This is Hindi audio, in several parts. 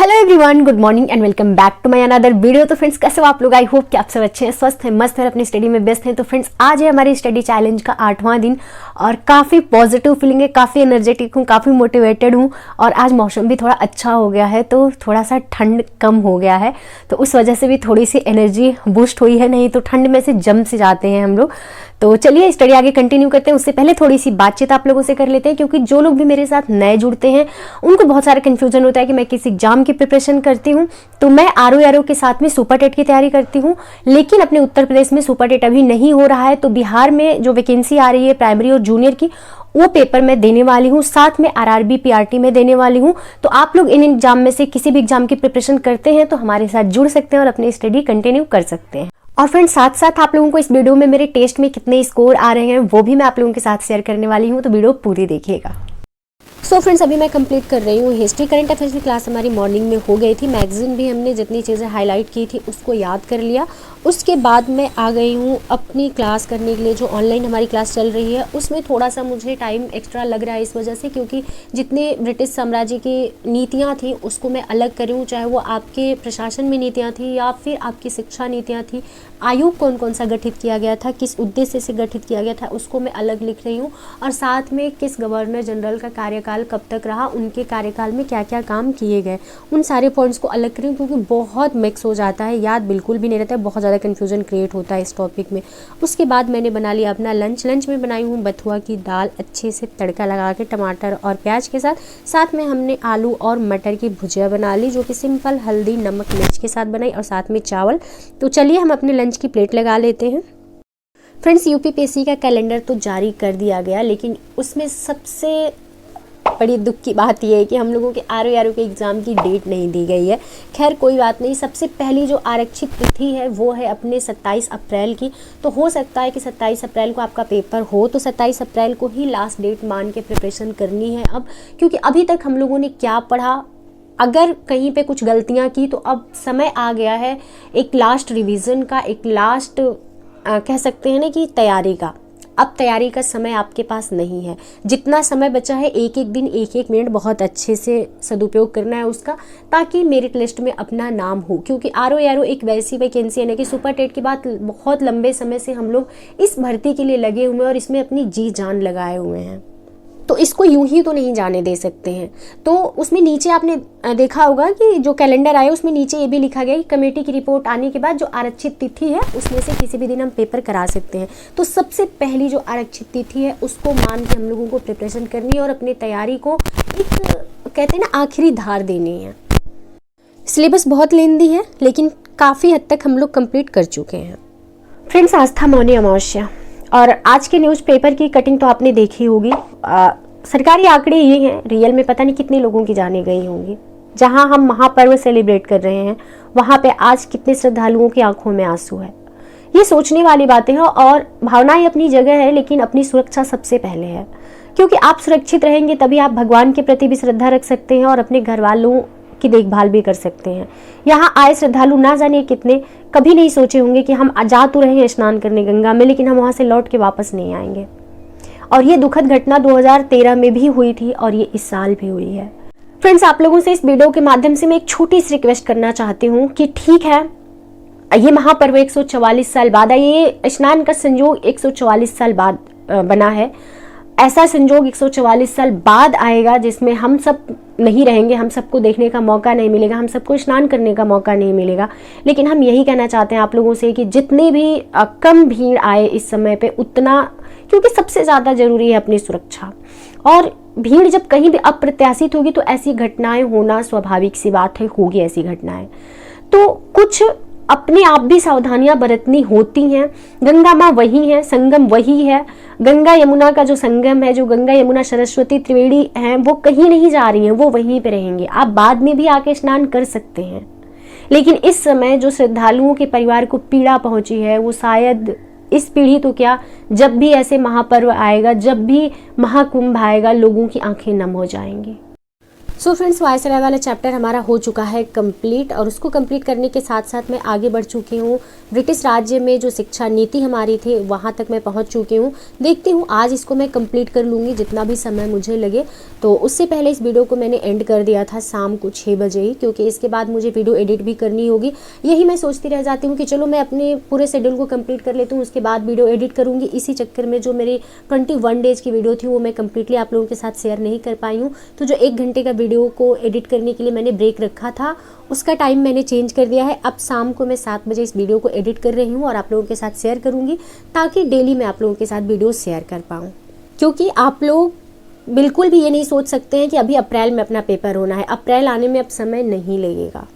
Hello everyone, good morning and welcome back to my another video. तो फ्रेंड्स, कैसे हो आप लोग? आई होप कि आप सब अच्छे हैं, स्वस्थ हैं, मस्त हैं, अपनी स्टडी में व्यस्त हैं। तो फ्रेंड्स, आज है हमारी स्टडी चैलेंज का 8वां दिन और काफ़ी पॉजिटिव फीलिंग है, काफ़ी एनर्जेटिक हूँ, काफ़ी मोटिवेटेड हूँ। और आज मौसम भी थोड़ा अच्छा हो गया है, तो थोड़ा सा ठंड कम हो गया है, तो उस वजह से भी थोड़ी सी एनर्जी बूस्ट हुई है। नहीं तो ठंड में से जम से जाते हैं हम लोग। तो चलिए स्टडी आगे कंटिन्यू करते हैं। उससे पहले थोड़ी सी बातचीत आप लोगों से कर लेते हैं, क्योंकि जो लोग भी मेरे साथ नए जुड़ते हैं उनको बहुत सारा कंफ्यूजन होता है कि मैं किस एग्जाम की प्रिपरेशन करती हूँ। तो मैं आरओ के साथ में सुपर टेट की तैयारी करती हूँ, लेकिन अपने उत्तर प्रदेश में सुपर टेट अभी नहीं हो रहा है। तो बिहार में जो वैकेंसी आ रही है प्राइमरी और जूनियर की, वो पेपर मैं देने वाली हूँ, साथ में आरआरबी पीआरटी में देने वाली हूँ। तो आप लोग इन एग्जाम में से किसी भी एग्जाम की प्रिपरेशन करते हैं तो हमारे साथ जुड़ सकते हैं और अपनी स्टडी कंटिन्यू कर सकते हैं। और फ्रेंड्स, साथ साथ आप लोगों को इस वीडियो में मेरे टेस्ट में कितने स्कोर आ रहे हैं वो भी मैं आप लोगों के साथ शेयर करने वाली हूँ, तो वीडियो पूरी देखिएगा। सो फ्रेंड्स, अभी मैं कंप्लीट कर रही हूँ हिस्ट्री। करंट अफेयर्स की क्लास हमारी मॉर्निंग में हो गई थी। मैगजीन भी हमने जितनी चीज़ें हाईलाइट की थी उसको याद कर लिया। उसके बाद मैं आ गई हूँ अपनी क्लास करने के लिए। जो ऑनलाइन हमारी क्लास चल रही है उसमें थोड़ा सा मुझे टाइम एक्स्ट्रा लग रहा है इस वजह से, क्योंकि जितने ब्रिटिश साम्राज्य की नीतियाँ थी उसको मैं अलग करी हूँ, चाहे वो आपके प्रशासन में नीतियाँ थी या फिर आपकी शिक्षा नीतियाँ थी। आयोग कौन कौन सा गठित किया गया था, किस उद्देश्य से गठित किया गया था, उसको मैं अलग लिख रही हूँ। और साथ में किस गवर्नर जनरल का कार्यकाल कब तक रहा, उनके कार्यकाल में क्या क्या काम किए गए, उन सारे पॉइंट्स को अलग करें, क्योंकि बहुत मिक्स हो जाता है, याद बिल्कुल भी नहीं रहता है, बहुत ज़्यादा कन्फ्यूजन क्रिएट होता है इस टॉपिक में। उसके बाद मैंने बना लिया अपना लंच में बनाई हूँ बथुआ की दाल, अच्छे से तड़का लगा के टमाटर और प्याज के साथ। साथ में हमने आलू और मटर की भुजिया बना ली, जो कि सिंपल हल्दी नमक मिर्च के साथ बनाई, और साथ में चावल। तो चलिए हम अपने लंच की प्लेट लगा लेते हैं। फ्रेंड्स, यूपीपीएससी का कैलेंडर तो जारी कर दिया गया, लेकिन उसमें सबसे बड़ी दुख की बात यह है कि हम लोगों के आरओ के एग्ज़ाम की डेट नहीं दी गई है। खैर कोई बात नहीं, सबसे पहली जो आरक्षित तिथि है वो है अपने 27 अप्रैल की। तो हो सकता है कि 27 अप्रैल को आपका पेपर हो, तो 27 अप्रैल को ही लास्ट डेट मान के प्रिपरेशन करनी है अब, क्योंकि अभी तक हम लोगों ने क्या पढ़ा, अगर कहीं पे कुछ गलतियां की तो अब समय आ गया है एक लास्ट रिवीजन का, एक लास्ट कह सकते हैं ना कि तैयारी का। अब तैयारी का समय आपके पास नहीं है। जितना समय बचा है एक एक दिन एक एक मिनट बहुत अच्छे से सदुपयोग करना है उसका, ताकि मेरिट लिस्ट में अपना नाम हो। क्योंकि आरओ एक वैसी वैकेंसी है ना कि सुपर टेट के बाद बहुत लंबे समय से हम लोग इस भर्ती के लिए लगे हुए हैं और इसमें अपनी जी जान लगाए हुए हैं, तो इसको यूं ही तो नहीं जाने दे सकते हैं। तो उसमें नीचे आपने देखा होगा कि जो कैलेंडर आया उसमें नीचे ये भी लिखा गया कि कमेटी की रिपोर्ट आने के बाद जो आरक्षित तिथि है उसमें से किसी भी दिन हम पेपर करा सकते हैं। तो सबसे पहली जो आरक्षित तिथि है उसको मान के हम लोगों को प्रिपरेशन करनी है और अपनी तैयारी को एक कहते हैं ना आखिरी धार देनी है। सिलेबस बहुत लेंदी है, लेकिन काफ़ी हद तक हम लोग कंप्लीट कर चुके हैं। फ्रेंड्स, आज था मौनी अमावस्या और आज के न्यूज़पेपर की कटिंग तो आपने देखी होगी। सरकारी आंकड़े ये हैं, रियल में पता नहीं कितने लोगों की जाने गई होंगी। जहां हम महापर्व सेलिब्रेट कर रहे हैं वहां पे आज कितने श्रद्धालुओं की आंखों में आंसू है। ये सोचने वाली बातें हैं और भावनाएं अपनी जगह है, लेकिन अपनी सुरक्षा सबसे पहले है। क्योंकि आप सुरक्षित रहेंगे तभी आप भगवान के प्रति भी श्रद्धा रख सकते हैं और अपने घर वालों की देखभाल भी कर सकते हैं। यहाँ आए श्रद्धालु ना जाने कितने कभी नहीं सोचे होंगे कि हम जा तो रहे हैं स्नान करने गंगा में, लेकिन हम वहां से लौट के वापस नहीं आएंगे। और ये दुखद घटना 2013 में भी हुई थी और ये इस साल भी हुई है। फ्रेंड्स, आप लोगों से इस वीडियो के माध्यम से मैं एक छोटी सी रिक्वेस्ट करना चाहती हूँ कि ठीक है, ये महापर्व 144 साल बाद है, ये स्नान का संयोग 144 साल बाद बना है। ऐसा संयोग 144 साल बाद आएगा जिसमें हम सब नहीं रहेंगे, हम सबको देखने का मौका नहीं मिलेगा, हम सबको स्नान करने का मौका नहीं मिलेगा। लेकिन हम यही कहना चाहते हैं आप लोगों से कि जितने भी कम भीड़ आए इस समय पे उतना, क्योंकि सबसे ज़्यादा जरूरी है अपनी सुरक्षा। और भीड़ जब कहीं भी अप्रत्याशित होगी तो ऐसी घटनाएं होना स्वाभाविक सी बात है, होगी ऐसी घटनाएं। तो कुछ अपने आप भी सावधानियां बरतनी होती हैं। गंगा माँ वही है, संगम वही है। गंगा यमुना का जो संगम है, जो गंगा यमुना सरस्वती त्रिवेणी है, वो कहीं नहीं जा रही हैं, वो वहीं पे रहेंगे। आप बाद में भी आके स्नान कर सकते हैं, लेकिन इस समय जो श्रद्धालुओं के परिवार को पीड़ा पहुंची है वो शायद इस पीढ़ी तो क्या, जब भी ऐसे महापर्व आएगा, जब भी महाकुंभ आएगा, लोगों की आंखें नम हो जाएंगी। सो फ्रेंड्स, वायसराय वाला चैप्टर हमारा हो चुका है कंप्लीट, और उसको कंप्लीट करने के साथ साथ मैं आगे बढ़ चुकी हूँ। ब्रिटिश राज्य में जो शिक्षा नीति हमारी थी वहाँ तक मैं पहुँच चुकी हूँ। देखती हूँ आज इसको मैं कंप्लीट कर लूँगी जितना भी समय मुझे लगे। तो उससे पहले इस वीडियो को मैंने एंड कर दिया था शाम को 6 बजे ही, क्योंकि इसके बाद मुझे वीडियो एडिट भी करनी होगी। यही मैं सोचती रह जाती हूँ कि चलो मैं अपने पूरे शेड्यूल को कंप्लीट कर लेती हूँ, उसके बाद वीडियो एडिट करूँगी। इसी चक्कर में जो मेरी 21 डेज की वीडियो थी वो मैं कंप्लीटली आप लोगों के साथ शेयर नहीं कर पाई हूँ। तो जो 1 घंटे का वीडियो को एडिट करने के लिए मैंने ब्रेक रखा था उसका टाइम मैंने चेंज कर दिया है। अब शाम को मैं 7 बजे इस वीडियो को एडिट कर रही हूँ और आप लोगों के साथ शेयर करूँगी, ताकि डेली मैं आप लोगों के साथ वीडियो शेयर कर पाऊँ। क्योंकि आप लोग बिल्कुल भी ये नहीं सोच सकते हैं कि अभी अप्रैल में अपना पेपर होना है। अप्रैल आने में अब समय नहीं लगेगा।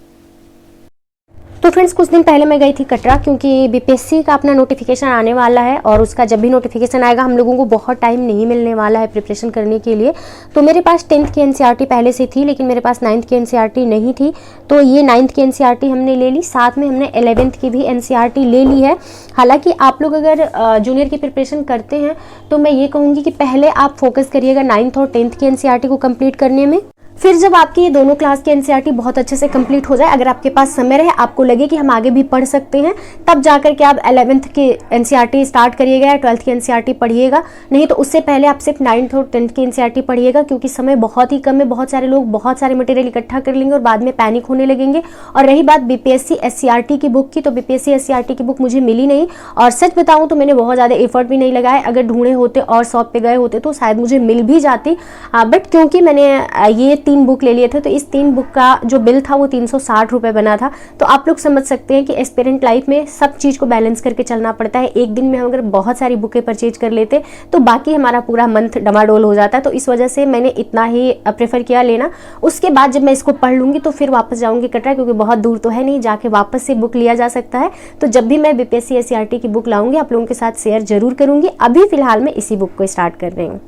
तो फ्रेंड्स, कुछ दिन पहले मैं गई थी कटरा, क्योंकि बीपीएससी का अपना नोटिफिकेशन आने वाला है और उसका जब भी नोटिफिकेशन आएगा हम लोगों को बहुत टाइम नहीं मिलने वाला है प्रिपरेशन करने के लिए। तो मेरे पास 10th की एनसीईआरटी पहले से थी, लेकिन मेरे पास 9th की एनसीईआरटी नहीं थी। तो ये 9th की एनसीईआरटी हमने ले ली, साथ में हमने 11th की भी एनसीईआरटी ले ली है। हालांकि आप लोग अगर जूनियर की प्रिपरेशन करते हैं तो मैं ये कहूँगी कि पहले आप फोकस करिएगा 9th और 10th की एनसीईआरटी को कंप्लीट करने में। फिर जब आपकी ये दोनों क्लास की एनसीईआरटी बहुत अच्छे से कंप्लीट हो जाए, अगर आपके पास समय रहे, आपको लगे कि हम आगे भी पढ़ सकते हैं, तब जाकर के आप 11th की एनसीईआरटी स्टार्ट करिएगा या 12th की एनसीईआरटी पढ़िएगा। नहीं तो उससे पहले आप सिर्फ 9th और 10th की एनसीईआरटी पढ़िएगा, क्योंकि समय बहुत ही कम है। बहुत सारे लोग बहुत सारे मटेरियल इकट्ठा कर लेंगे और बाद में पैनिक होने लगेंगे। और रही बात बीपीएससी एससीईआरटी की बुक की, तो बीपीएससी एससीईआरटी की बुक मुझे मिली नहीं, और सच बताऊं तो मैंने बहुत ज़्यादा एफर्ट भी नहीं लगाया। अगर ढूंढे होते और शॉप पे गए होते तो शायद मुझे मिल भी जाती, बट क्योंकि मैंने ये 3 बुक ले लिए थे तो इस 3 बुक का जो बिल था वो 360 रुपये बना था। तो आप लोग समझ सकते हैं कि एस्पिरेंट लाइफ में सब चीज़ को बैलेंस करके चलना पड़ता है। एक दिन में हम अगर बहुत सारी बुकें परचेज कर लेते तो बाकी हमारा पूरा मंथ डमाडोल हो जाता है। तो इस वजह से मैंने इतना ही प्रेफर किया लेना। उसके बाद जब मैं इसको पढ़ लूँगी तो फिर वापस जाऊँगी कटरा, क्योंकि बहुत दूर तो है नहीं, जाके वापस से बुक लिया जा सकता है। तो जब भी मैं बीपीएससी एससीईआरटी की बुक लाऊंगी आप लोगों के साथ शेयर जरूर करूँगी। अभी फिलहाल मैं इसी बुक को स्टार्ट कर रही हूँ।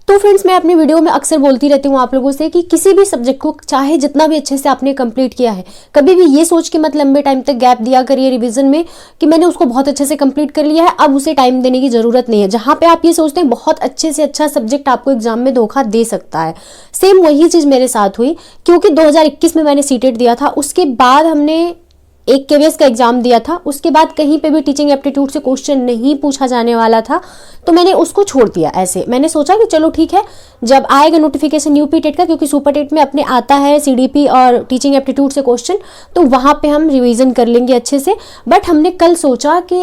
तो फ्रेंड्स, मैं अपनी वीडियो में अक्सर बोलती रहती हूँ आप लोगों से कि किसी भी सब्जेक्ट को चाहे जितना भी अच्छे से आपने कंप्लीट किया है, कभी भी ये सोच के मत लंबे टाइम तक गैप दिया करिए रिवीजन में कि मैंने उसको बहुत अच्छे से कंप्लीट कर लिया है, अब उसे टाइम देने की जरूरत नहीं है। जहां पे आप ये सोचते हैं बहुत अच्छे से अच्छा सब्जेक्ट आपको एग्जाम में धोखा दे सकता है, सेम वही चीज मेरे साथ हुई। क्योंकि 2021 में मैंने सीटेट दिया था, उसके बाद हमने एक केवीएस का एग्जाम दिया था, उसके बाद कहीं पे भी टीचिंग एप्टीट्यूड से क्वेश्चन नहीं पूछा जाने वाला था, तो मैंने उसको छोड़ दिया। ऐसे मैंने सोचा कि चलो ठीक है, जब आएगा नोटिफिकेशन यूपी टेट का, क्योंकि सुपर टेट में अपने आता है सीडीपी और टीचिंग एप्टीट्यूड से क्वेश्चन, तो वहाँ पे हम रिवीजन कर लेंगे अच्छे से। बट हमने कल सोचा कि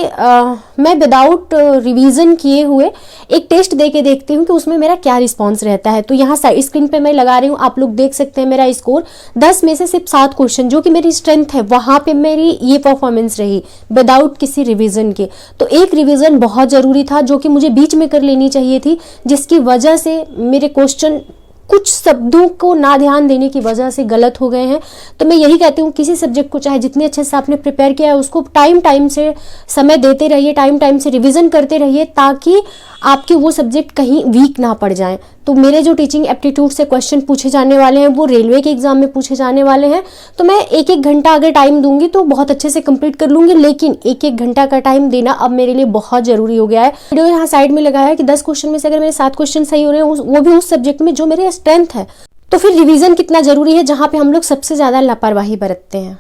मैं विदाउट रिवीजन किए हुए एक टेस्ट दे के देखती हूँ कि उसमें मेरा क्या रिस्पॉन्स रहता है। तो यहाँ स्क्रीन पे मैं लगा रही हूँ, आप लोग देख सकते हैं मेरा स्कोर 10 में से सिर्फ 7 क्वेश्चन, जो कि मेरी स्ट्रेंथ है, वहाँ पे मेरी ये परफॉर्मेंस रही विदाउट किसी रिवीजन के। तो एक रिवीजन बहुत जरूरी था, जो कि मुझे बीच में कर लेनी चाहिए थी, जिसकी वजह से मेरे क्वेश्चन कुछ शब्दों को ना ध्यान देने की वजह से गलत हो गए हैं। तो मैं यही कहती हूँ, किसी सब्जेक्ट को चाहे जितने अच्छे से आपने प्रिपेयर किया है उसको टाइम से समय देते रहिए, टाइम से रिवीजन करते रहिए, ताकि आपके वो सब्जेक्ट कहीं वीक ना पड़ जाएं। तो मेरे जो टीचिंग एप्टीट्यूड से क्वेश्चन पूछे जाने वाले हैं वो रेलवे के एग्जाम में पूछे जाने वाले हैं। तो मैं 1-1 घंटा अगर टाइम दूंगी तो बहुत अच्छे से कंप्लीट कर लूंगी, लेकिन 1-1 घंटा का टाइम देना अब मेरे लिए बहुत जरूरी हो गया है। वीडियो यहाँ साइड में लगाया है कि 10 क्वेश्चन में से अगर मेरे 7 क्वेश्चन सही हो रहे हैं, वो भी उस सब्जेक्ट में जो मेरे स्ट्रेंथ है, तो फिर रिवीजन कितना जरूरी है, जहाँ पे हम लोग सबसे ज्यादा लापरवाही बरतते हैं।